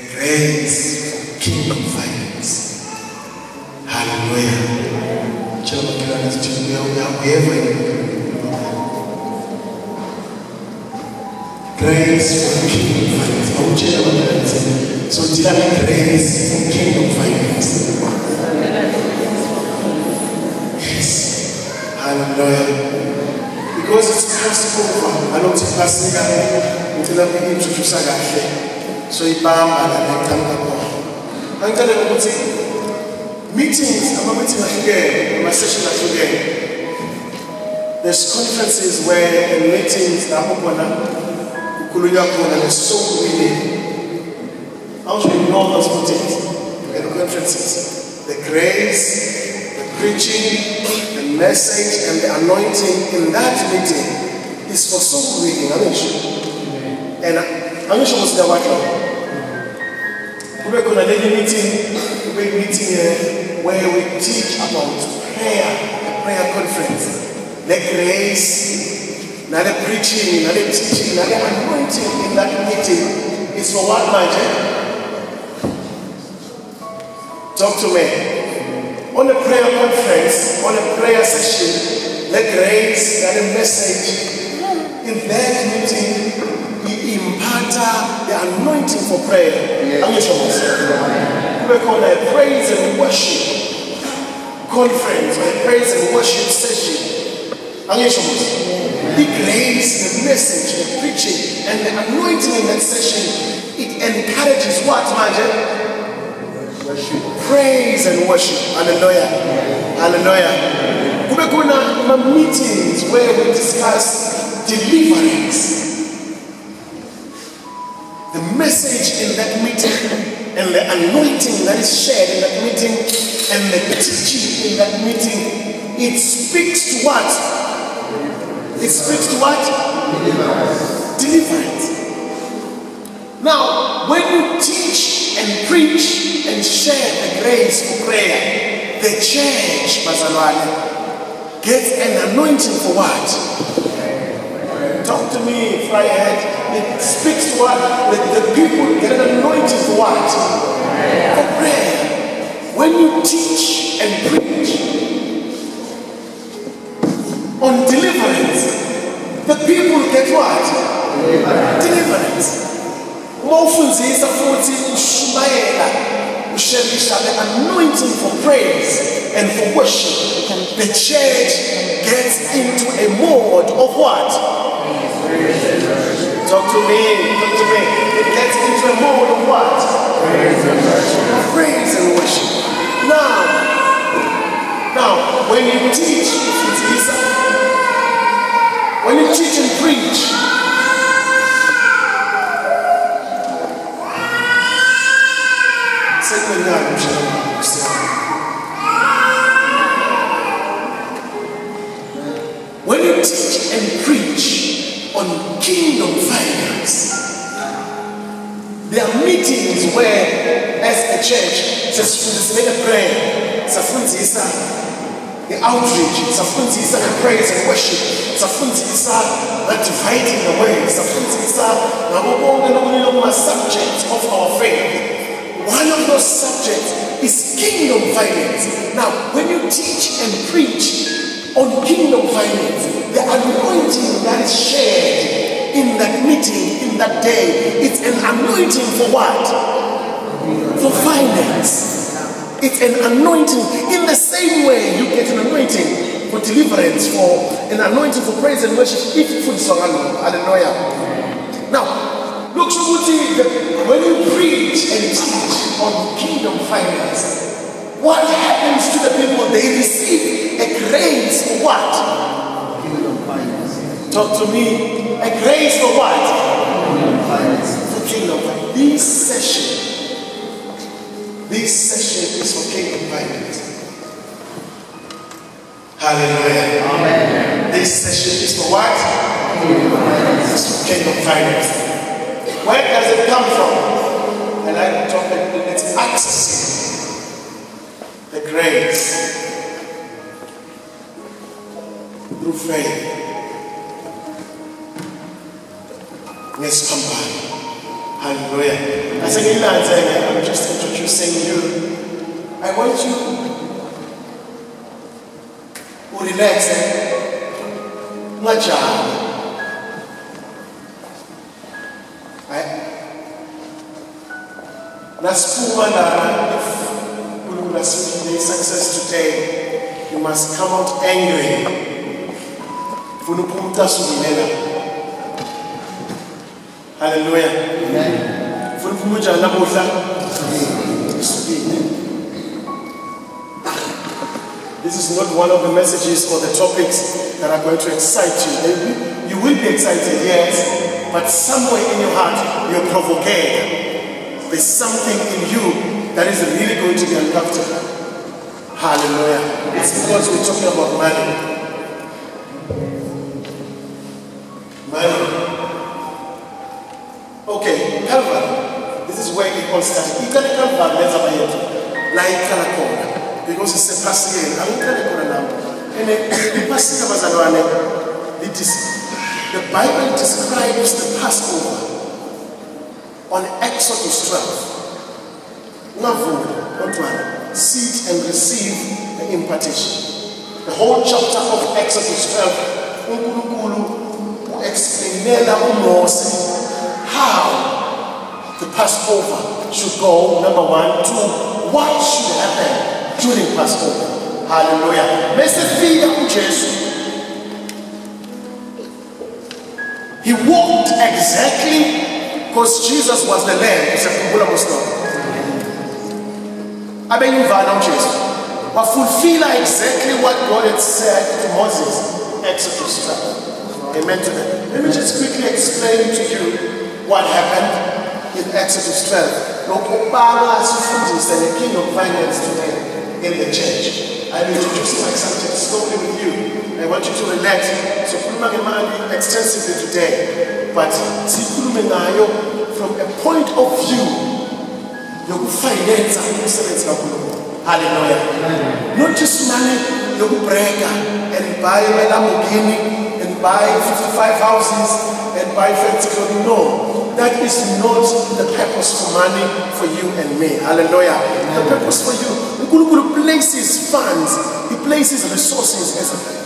grace for kingdom finance. Hallelujah. Grace for kingdom finance. So tell me grace for kingdom finance. Yes. Hallelujah. Because it's possible. I know it's possible. Until I introduce a guy. So he bam and I come up. I'm telling you, meetings, I'm a meeting again, my session again. There's conferences where in meetings, there's so many. How should you know those meetings and conferences? The grace, the preaching, the message, and the anointing in that meeting is for soul winning. And I'm sure what's the matter. We're going to have a meeting where we teach about prayer, a prayer conference. The grace, not the preaching, not the teaching, not the anointing in that meeting is for what, Major? Talk to me. On a prayer conference, on a prayer session, the grace, not the message, in that meeting, we impart the anointing for prayer. I'm not sure. We call it a praise and worship conference, or a praise and worship session. I'm not sure. The grace, the message, the preaching, and the anointing in that session, it encourages what, Major? Worship. Praise and worship. Hallelujah. Hallelujah. We go to meetings where we discuss deliverance. The message in that meeting and the anointing that is shared in that meeting and the teaching in that meeting, it speaks to what? It speaks to what? Deliverance. Now, when you teach and preach and share the grace for prayer, the church, Bazalwane, gets an anointing for what? Talk to me, Flyhead. It speaks to what? The people get an anointing for what? For prayer. When you teach and preach on deliverance, the people get what? Deliverance. Mofunzisa futhi ushumayela usherisha the anointing for praise and for worship. The church gets into a mode of what? Talk to me. It gets into a mode of what? Praise and worship. Now, when you teach, when you teach and preach, when you teach and preach on kingdom finance, there are meetings where, as a church, just make a prayer, the outreach, the praise and worship, the dividing the way, the subjects of our faith. One of those subjects is kingdom finance. Now, when you teach and preach on kingdom finance, the anointing that is shared in that meeting, in that day, it's an anointing for what? For finance. It's an anointing. In the same way, you get an anointing for deliverance, for an anointing for praise and worship. If you put song, hallelujah. Now, look, when you preach and teach on kingdom finance, what happens to the people? They receive a grace for what? Kingdom finance. Talk to me. A grace for what? Kingdom finance. For kingdom finance. This session is for kingdom finance. Hallelujah. Amen. This session is for what? Kingdom finance. It's for kingdom finance. Where does it come from? And I talk about it's accessing the grace through faith. Let's come back. Hallelujah. I say, I'm just introducing you. I want you to relax. If you success today, you must come out angry. Hallelujah. This is not one of the messages or the topics that are going to excite you. You will be excited, yes, but somewhere in your heart, you're provocated. There's something in you that is really going to be uncomfortable. Hallelujah. It's because we're talking about money. Money. Okay, Calvary. This is where it all started. You can Calvary, let's have a yet. Like Calacona. Because it's a passing. I don't know now. And the passing of the Bible describes the Passover on Exodus 12. Sit and receive the impartation. The whole chapter of Exodus 12 will explain how the Passover should go, number 1. 2, what should happen during Passover. Hallelujah. He walked exactly because Jesus was the Lamb. But fulfill exactly what God had said to Moses, Exodus 12. Amen to that. Let me just quickly explain to you what happened in Exodus 12. The King of Finance today in the church. I'm introducing my subject slowly with you. I want you to relax. So extensively today. But from a point of view, you finance hallelujah. Not just money, you break and buy a Lamborghini and buy 55 houses and buy fancy clothing. No, that is not the purpose for money for you and me. Hallelujah. The purpose for you, God places funds, He places resources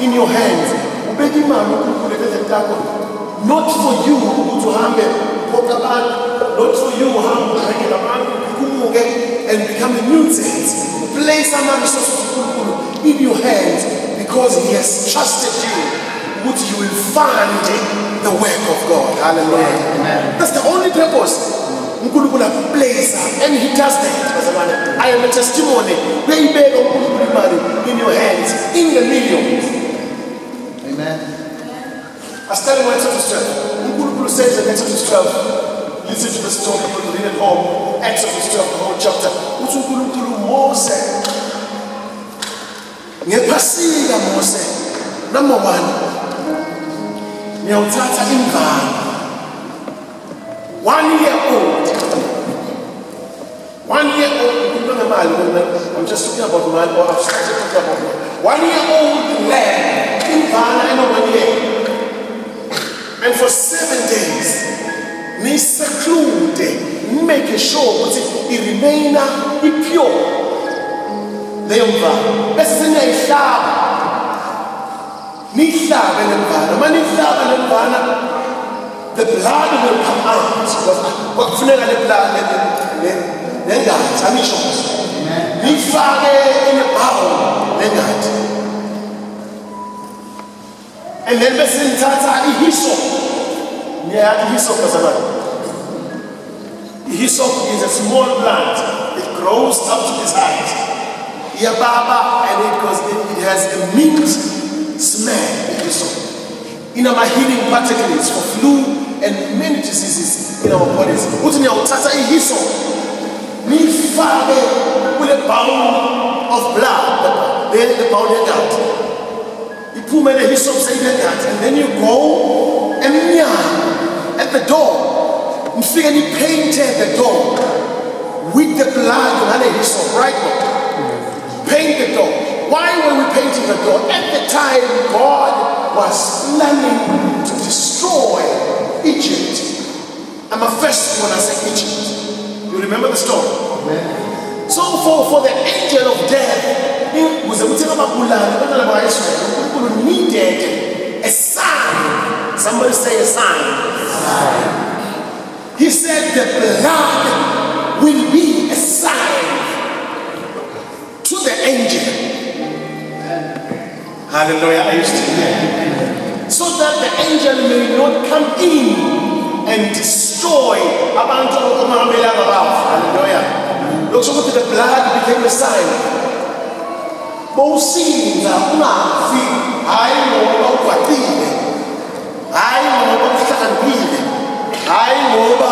in your hands. Not for you to have not for you and become a nuisance. Place some resources in your hands because He has trusted you. You will find the work of God. Hallelujah. Amen. That's the only purpose. Place and He does that. I am a testimony. In your hands, in the millions. Amen. I started with Exodus 12. Says in Exodus 12. Listen to the story. You will read it home. Exodus 12, the whole chapter. Moses. Moses. Number 1. Nyawuthatha ingane 1 year old. 1 year old. I'm just talking about man, or I've started talking about man. 1 year old lamb ingane eno 1 year. And for 7 days, ni seclude, make sure that it remain pure. Leyo mvana bese niyayihlaba. Nihlabe lembana, manihlaba lembana, the blood will come out. Kwakufuneka le blood lengadi, amisho. Nifake in a bowl lengadi. And then bese nithatha ihyssop. Yeah, ihyssop kasabani. Hyssop is a small plant. It grows up to this height. Yababa, and it has a mint smell. In our healing particles for flu and many diseases in our bodies. Put in your tata hyssop. Me father with a pound of blood. Then the pound head out. You put the hyssop say that, and then you go and at the door. You see, and he painted the door with the blood and hyssop, right? Paint the door. Why were we painting the door? At the time, God was planning to destroy Egypt I'm a firstborn as in Egypt. You remember the story? So for the angel of death, he needed a sign. Somebody say a sign. He said the blood will be a sign to the angel. Hallelujah. I used to hear. So that the angel may not come in and destroy abantu okumahambela ngabafu. Hallelujah. Looks over to the blood became a sign. Bowusinza ungafi hayi ngoba ukwatile. Hayi ngoba uhlakaniphile. Hayi ngoba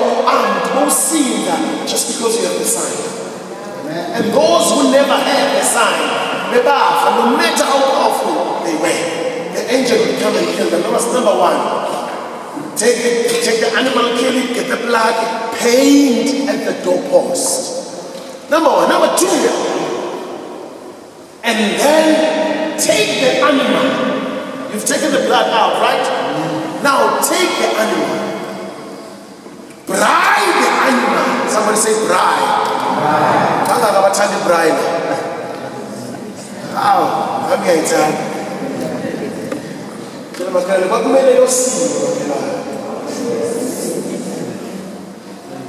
u-armed. Bowusinza just because you have the sign. And those who never had the sign, no matter how powerful they were, the angel would come and kill them. That was number one. Take the animal, kill it, get the blood, paint at the doorpost. Number one. Number two, and then take the animal. You've taken the blood out, right? Now take the animal. Bride the animal. Somebody say bride. Bride. How? Okay,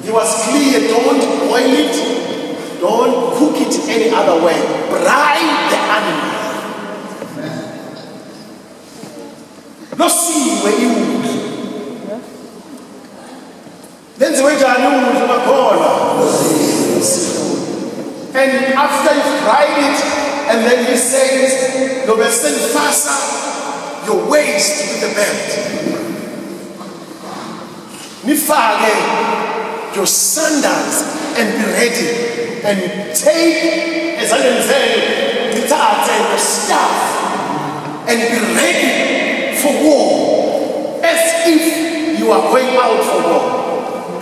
he was clear, don't boil it, don't cook it any other way. Bride the animal. No see where you would. Then the way to and after you've fried it, and then he says, "No, but send faster your waist with the belt. Nifage your sandals and be ready, and take, as I am saying, the tat and the staff, and be ready for war, as if you are going out for war.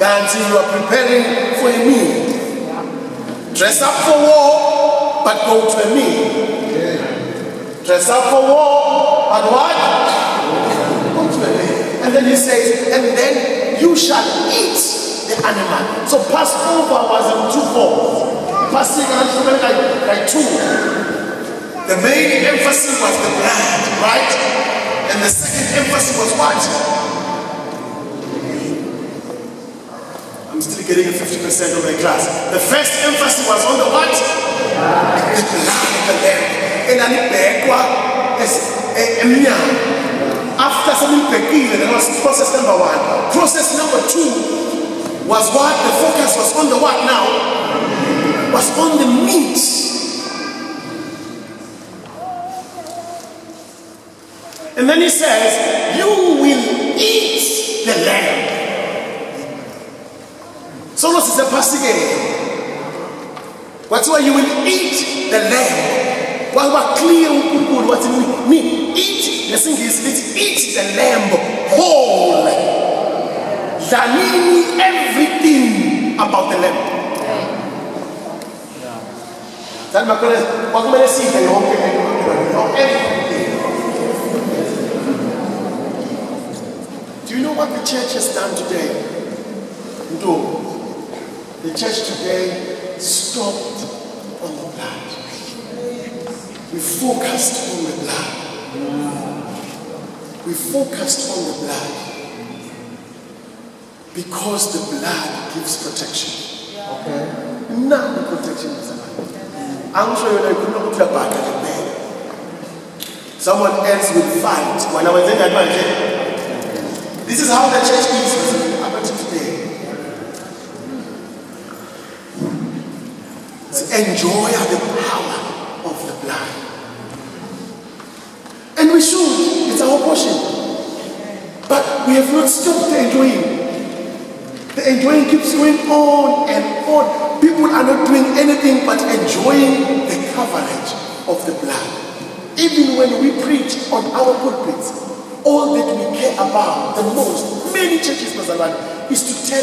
Until you are preparing for a meal. Dress up for war, but go to a meal. Dress up for war, but what? Go to a meal. And then he says, and then you shall eat the animal. So Passover was in two forms. Passover like two. The main emphasis was the blood, right? And the second emphasis was what? I'm still getting a 50% of my class. The first emphasis was on the what? The blood of the lamb. And then after something that was process number one. Process number two was what? The focus was on the what now? Was on the meat. And then he says, you will eat the lamb. So this is a passing game. What's why you will eat the lamb? While we're clear what it means. Eat, the thing is, let's eat the lamb whole. Zanini everything about the lamb. Everything. Do you know what the church has done today? No. The church today stopped on the blood. We focused on the blood. We focused on the blood because the blood gives protection. Okay. Now the protection is alive. I'm sure you could not put your back at the bed. Someone else will fight. When I was in that market, this is how the church is up to today. Enjoy the power of the blood. And we should. It's our portion. But we have not stopped the enjoying. The enjoying keeps going on and on. People are not doing anything but enjoying the coverage of the blood. Even when we preach on our pulpits, all that we care about the most, many churches, is to tell